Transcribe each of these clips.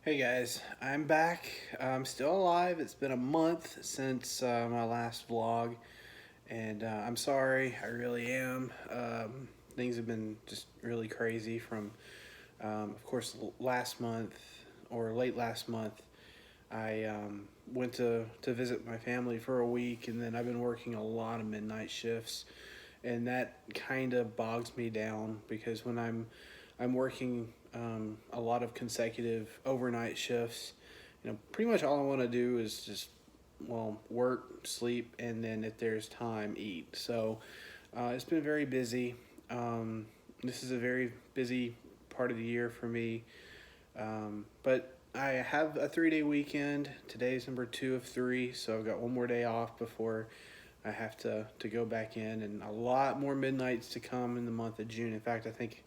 Hey guys, I'm back. I'm still alive. It's been a month since my last vlog, and I'm sorry. I really am. Things have been just really crazy from, of course, last month or late last month. I went to visit my family for a week, and then I've been working a lot of midnight shifts, and that kind of bogs me down because when I'm working a lot of consecutive overnight shifts. Pretty much all I want to do is just work, sleep, and then if there's time, eat. So it's been very busy. This is a very busy part of the year for me. But I have a 3 day weekend. Today's number two of three, so I've got one more day off before I have to go back in, and a lot more midnights to come in the month of June. In fact, I think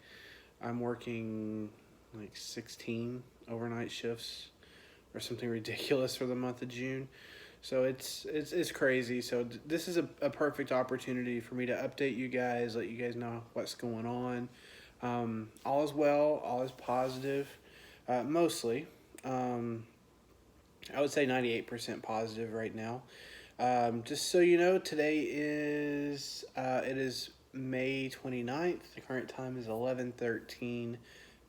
I'm working like 16 overnight shifts or something ridiculous for the month of June. So it's crazy. So this is a perfect opportunity for me to update you guys, let you guys know what's going on. All is well, all is positive, mostly. Um, I would say 98% positive right now. Just so you know, today is it is May 29th. The current time is 11:13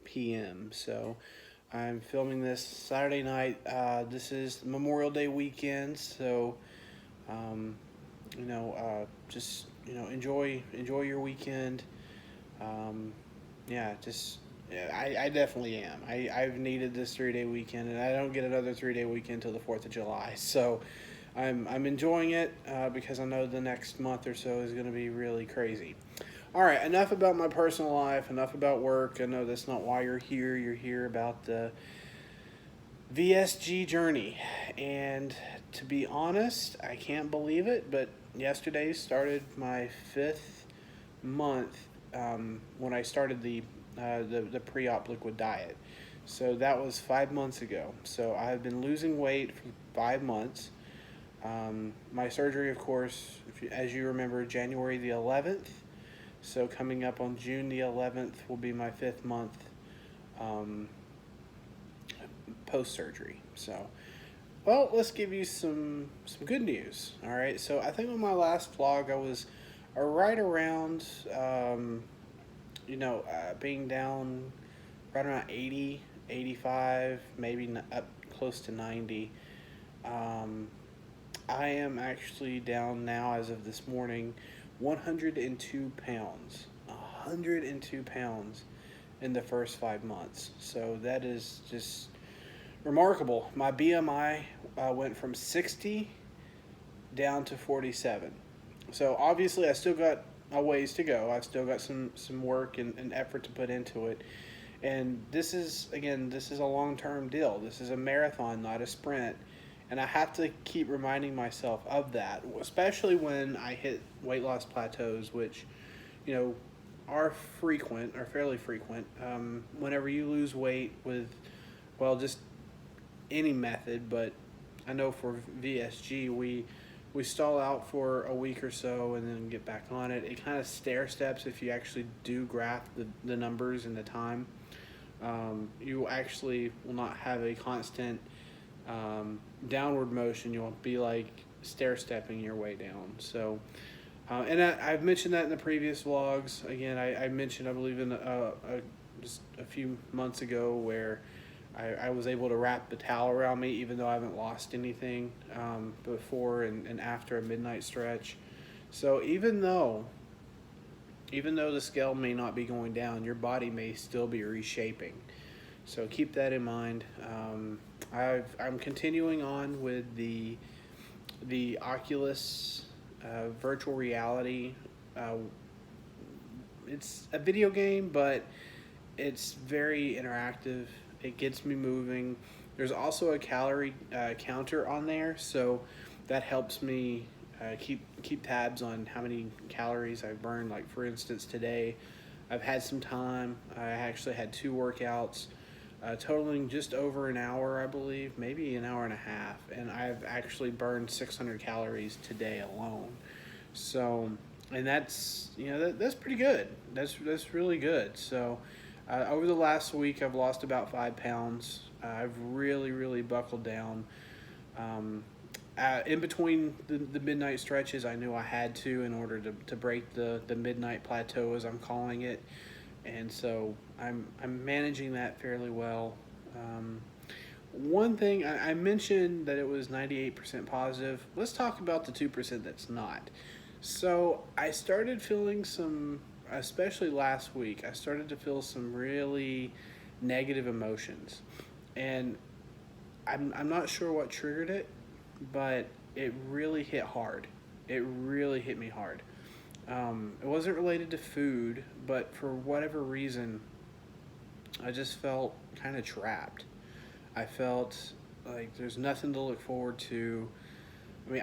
p.m. So I'm filming this Saturday night. This is Memorial Day weekend, so um, just enjoy your weekend. Um, yeah, just yeah, I definitely am. I've needed this 3 day weekend, and I don't get another 3 day weekend till the 4th of July. So I'm enjoying it because I know the next month or so is going to be really crazy. All right, enough about my personal life, enough about work. I know that's not why you're here. You're here about the VSG journey. And to be honest, I can't believe it, but yesterday started my 5th month when I started the pre-op liquid diet. So that was 5 months ago. So I have been losing weight for 5 months. My surgery, of course, as you remember, January the 11th. So coming up on June the 11th will be my 5th month um, post surgery. So, well, let's give you some good news. All right. So I think on my last vlog I was right around being down right around 80, 85, maybe up close to 90. Um, I am actually down now, as of this morning, 102 pounds. 102 pounds in the first 5 months. So that is just remarkable. My BMI went from 60 down to 47. So obviously, I still got a ways to go. I've still got some work and effort to put into it. And this is a long term deal. This is a marathon, not a sprint. And I have to keep reminding myself of that, especially when I hit weight loss plateaus, which, you know, are frequent, are fairly frequent. Whenever you lose weight with, well, just any method, but I know for VSG, we stall out for a week or so and then get back on it. It kind of stair steps if you actually do graph the numbers and the time. You actually will not have a constant downward motion. You'll be like stair stepping your way down. So, I've mentioned that in the previous vlogs. Again, I mentioned, I believe, in just a few months ago where I was able to wrap the towel around me, even though I haven't lost anything before and after a midnight stretch. So even though the scale may not be going down, your body may still be reshaping. So keep that in mind. I'm continuing on with the Oculus virtual reality. It's a video game, but it's very interactive. It gets me moving. There's also a calorie counter on there, so that helps me keep tabs on how many calories I've burned. Like for instance, today I've had some time. I actually had 2 workouts, totaling just over an hour, I believe, maybe an hour and a half, and I've actually burned 600 calories today alone. So, and that's that's pretty good. That's really good. So, Over the last week, I've lost about 5 pounds. I've really buckled down. Um, in between the midnight stretches, I knew I had to in order to break the midnight plateau, as I'm calling it, and so I'm managing that fairly well. Um, One thing I mentioned that it was 98% positive. Let's talk about the 2% that's not. So I started feeling some, especially last week, I started to feel some really negative emotions. And I'm not sure what triggered it, but it really hit hard. It really hit me hard. It wasn't related to food, but for whatever reason, I just felt kind of trapped. I felt like there's nothing to look forward to. I mean,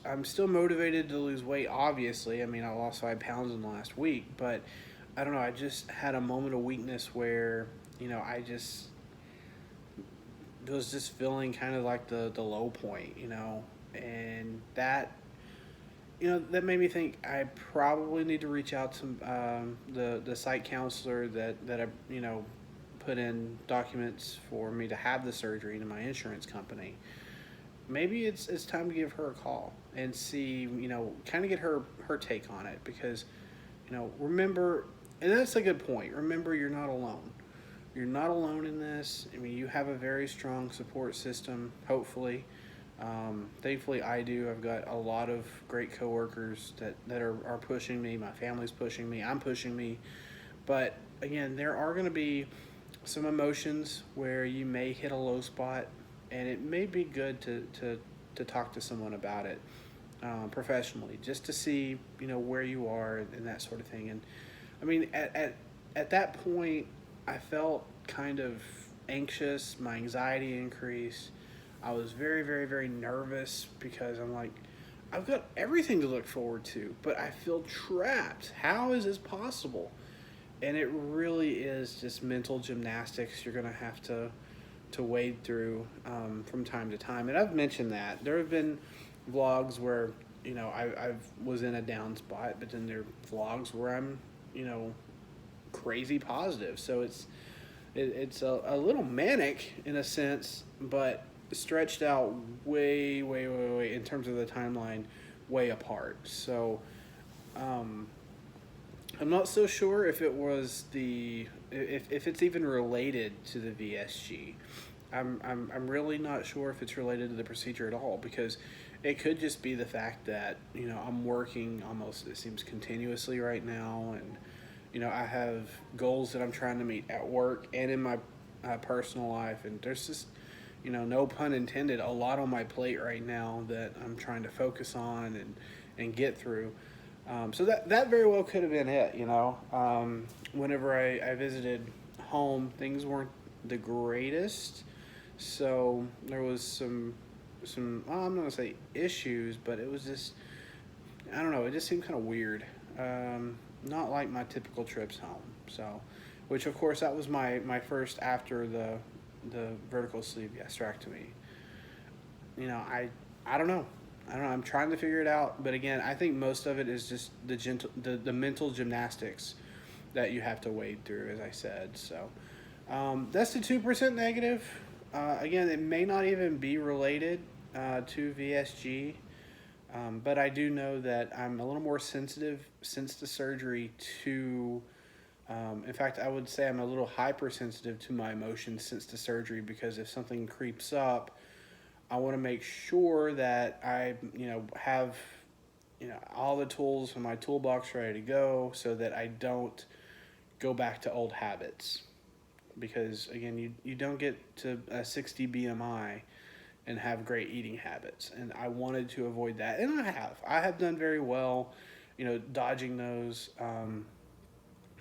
I'm still motivated to lose weight, obviously. I mean, I lost 5 pounds in the last week, but I don't know. I just had a moment of weakness where, I just was just feeling kind of like the low point, and that made me think I probably need to reach out to the site counselor that I put in documents for me to have the surgery to my insurance company. Maybe it's time to give her a call and see, kind of get her take on it, because remember, and that's a good point. Remember, you're not alone. You're not alone in this. I mean, you have a very strong support system, hopefully. Thankfully, I do. I've got a lot of great coworkers that are pushing me. My family's pushing me. I'm pushing me. But again, there are going to be some emotions where you may hit a low spot, and it may be good to talk to someone about it professionally, just to see where you are and that sort of thing. And I mean, at that point, I felt kind of anxious. My anxiety increased. I was very nervous because I'm like, I've got everything to look forward to, but I feel trapped. How is this possible? And it really is just mental gymnastics you're going to have to wade through from time to time. And I've mentioned that there have been vlogs where I was in a down spot, but then there are vlogs where I'm crazy positive. So it's a little manic in a sense, but stretched out way in terms of the timeline, way apart. So I'm not so sure if it was if it's even related to the VSG. I'm really not sure if it's related to the procedure at all, because it could just be the fact that I'm working almost, it seems, continuously right now, and I have goals that I'm trying to meet at work and in my personal life, and there's just no pun intended, a lot on my plate right now that I'm trying to focus on and get through. So that very well could have been it. Whenever I visited home, things weren't the greatest, so there was well, I'm not gonna say issues, but it was just, I don't know, it just seemed kind of weird. Not like my typical trips home. So, which of course that was my first after the vertical sleeve gastrectomy. I don't know. I'm trying to figure it out, but again, I think most of it is just the mental gymnastics that you have to wade through, as I said. So that's the 2% negative. Again, it may not even be related to VSG, but I do know that I'm a little more sensitive since the surgery to. In fact, I would say I'm a little hypersensitive to my emotions since the surgery, because if something creeps up, I want to make sure that I, have, all the tools in my toolbox ready to go, so that I don't go back to old habits. Because again, you don't get to a 60 BMI and have great eating habits, and I wanted to avoid that, and I have done very well, dodging those.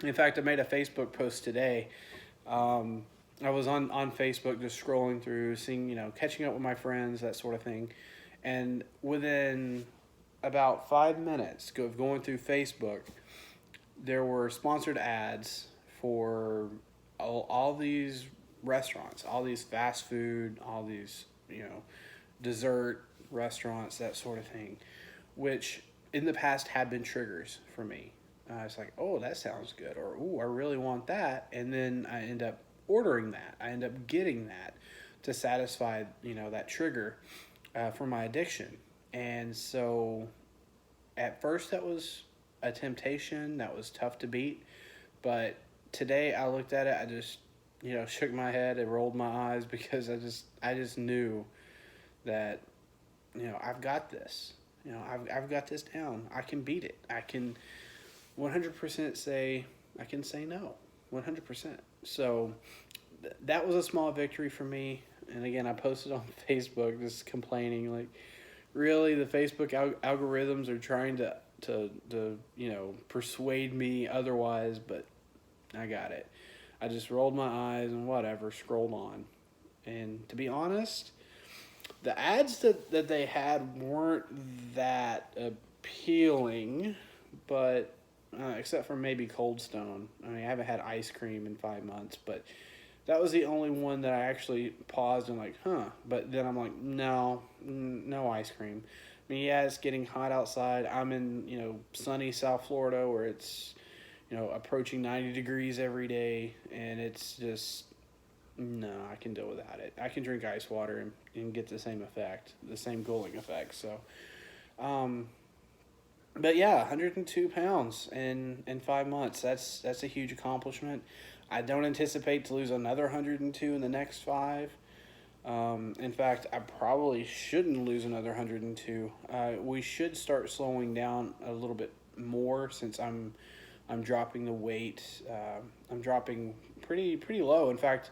In fact, I made a Facebook post today. I was on Facebook just scrolling through, seeing, catching up with my friends, that sort of thing. And within about 5 minutes of going through Facebook, there were sponsored ads for all these restaurants, all these fast food, all these, dessert restaurants, that sort of thing, which in the past had been triggers for me. It's like, oh, that sounds good, or oh, I really want that, and then I end up ordering that. I end up getting that to satisfy, that trigger for my addiction. And so, at first, that was a temptation that was tough to beat. But today, I looked at it. I just, shook my head and rolled my eyes because I just knew that, I've got this. I've got this down. I can beat it. I can 100% say, I can say no. 100%. So that was a small victory for me. And again, I posted on Facebook just complaining, like, really, the Facebook algorithms are trying to persuade me otherwise, but I got it. I just rolled my eyes and whatever, scrolled on. And to be honest, the ads that they had weren't that appealing, but except for maybe Cold Stone. I mean, I haven't had ice cream in 5 months, but that was the only one that I actually paused and like, huh. But then I'm like, no, no ice cream. I mean, yeah, it's getting hot outside. I'm in, sunny South Florida where it's, approaching 90 degrees every day, and it's just, no, I can deal without it. I can drink ice water and get the same effect, the same cooling effect. So, but yeah, 102 pounds in 5 months. That's a huge accomplishment. I don't anticipate to lose another 102 in the next five. In fact, I probably shouldn't lose another 102. We should start slowing down a little bit more since I'm dropping the weight. I'm dropping pretty low. In fact,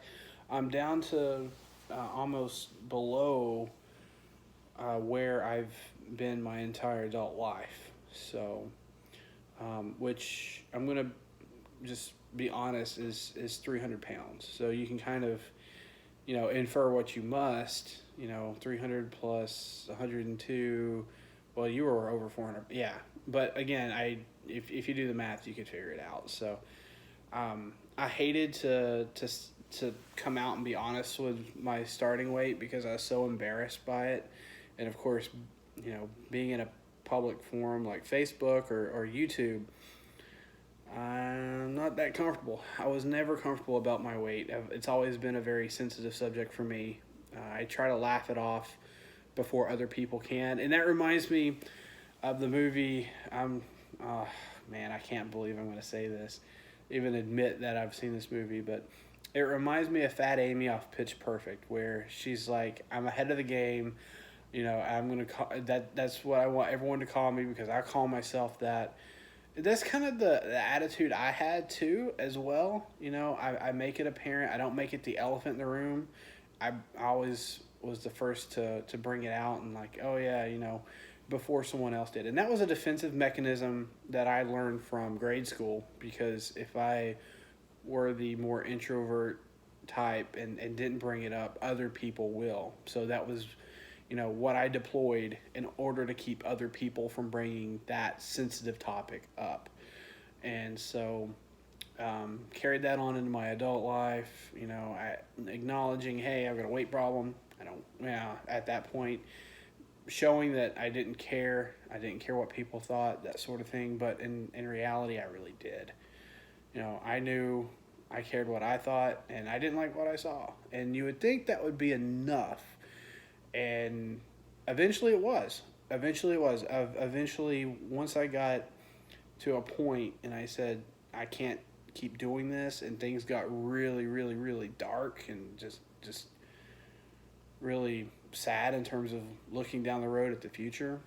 I'm down to almost below where I've been my entire adult life. So, which I'm gonna just be honest is 300 pounds. So you can kind of infer what you must. 300 plus 102. Well, you were over 400. Yeah, but again, if you do the math, you could figure it out. So, I hated to come out and be honest with my starting weight because I was so embarrassed by it, and of course, being in a public forum like Facebook or YouTube, I'm not that comfortable. I was never comfortable about my weight. It's always been a very sensitive subject for me. I try to laugh it off before other people can. And that reminds me of the movie. Oh, man, I can't believe I'm going to say this, even admit that I've seen this movie, but it reminds me of Fat Amy off Pitch Perfect, where she's like, I'm ahead of the game. I'm going to call that's what I want everyone to call me because I call myself that. That's kind of the attitude I had too, as well. I make it apparent. I don't make it the elephant in the room. I always was the first to bring it out and like, oh yeah, before someone else did. And that was a defensive mechanism that I learned from grade school because if I were the more introvert type and didn't bring it up, other people will. So that was what I deployed in order to keep other people from bringing that sensitive topic up. And so carried that on into my adult life, acknowledging, hey, I've got a weight problem. I don't, at that point, showing that I didn't care. I didn't care what people thought, that sort of thing. But in reality, I really did. I knew I cared what I thought, and I didn't like what I saw. And you would think that would be enough. And eventually it was. Eventually, once I got to a point and I said, I can't keep doing this, and things got really, really, really dark and just really sad in terms of looking down the road at the future,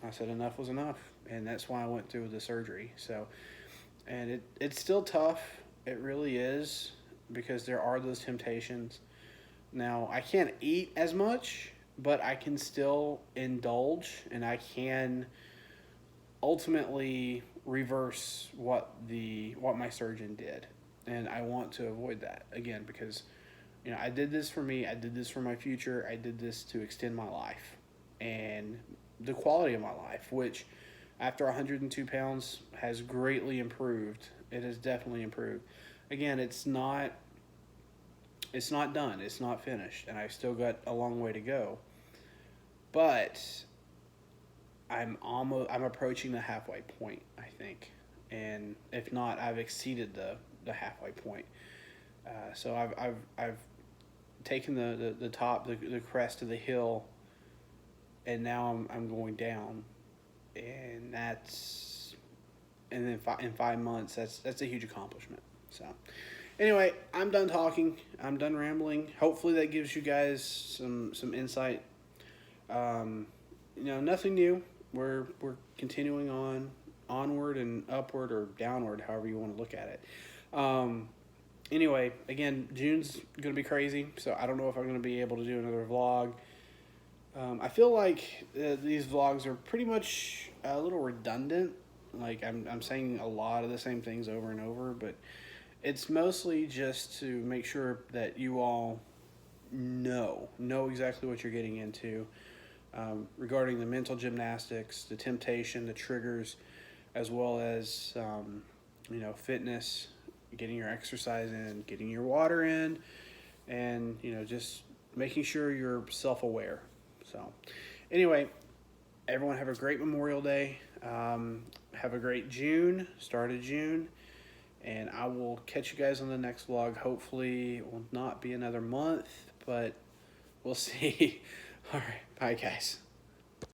I said enough was enough. And that's why I went through the surgery. So, and it's still tough. It really is, because there are those temptations. Now, I can't eat as much, but I can still indulge, and I can ultimately reverse what my surgeon did. And I want to avoid that again because I did this for me, I did this for my future, I did this to extend my life and the quality of my life, which after 102 pounds has greatly improved. It has definitely improved. Again, it's not done. It's not finished, and I've still got a long way to go. But I'm approaching the halfway point, I think, and if not, I've exceeded the halfway point. So I've taken the top, the crest of the hill, and now I'm going down, and then in 5 months, that's a huge accomplishment. So anyway, I'm done talking. I'm done rambling. Hopefully that gives you guys some insight. Nothing new. We're continuing onward and upward or downward, however you want to look at it. Anyway, again, June's gonna be crazy, so I don't know if I'm gonna be able to do another vlog. I feel like these vlogs are pretty much a little redundant. Like I'm saying a lot of the same things over and over, but it's mostly just to make sure that you all know exactly what you're getting into regarding the mental gymnastics, the temptation, the triggers, as well as fitness, getting your exercise in, getting your water in, and just making sure you're self-aware. So anyway, everyone have a great Memorial Day. Have a great June, start of June, and I will catch you guys on the next vlog. Hopefully it will not be another month, but we'll see. All right, bye guys.